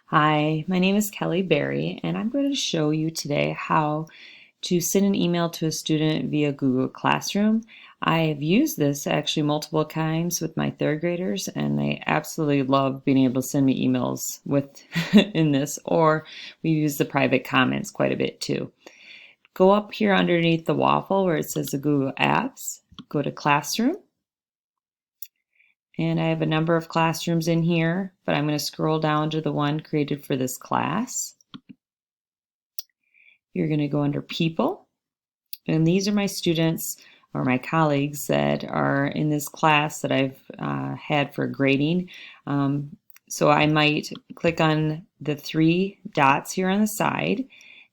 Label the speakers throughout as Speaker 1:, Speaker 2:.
Speaker 1: Hi, my name is Kelly Berry, and I'm going to show you today how to send an email to a student via Google Classroom. I have used this actually multiple times with my third graders, and they absolutely love being able to send me emails with in this, or we use the private comments quite a bit too. Go up here underneath the waffle where it says the Google Apps, go to Classroom. And I have a number of classrooms in here, but I'm going to scroll down to the one created for this class. You're going to go under People, and these are my students or my colleagues that are in this class that I've had for grading. So I might click on the three dots here on the side,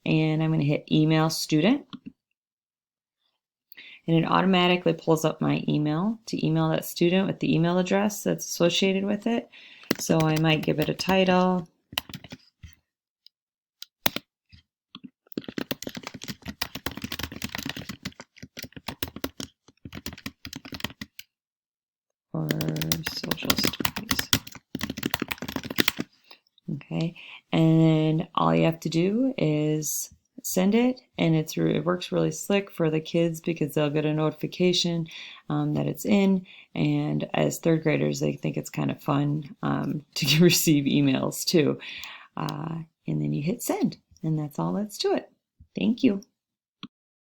Speaker 1: and I'm going to hit Email Student. And it automatically pulls up my email to email that student with the email address that's associated with it. So I might give it a title. Or social studies. Okay, and all you have to do is send it, and it works really slick for the kids because they'll get a notification that it's in, and as third graders they think it's kind of fun to receive emails too. And then you hit send, and that's all that's to it. Thank you.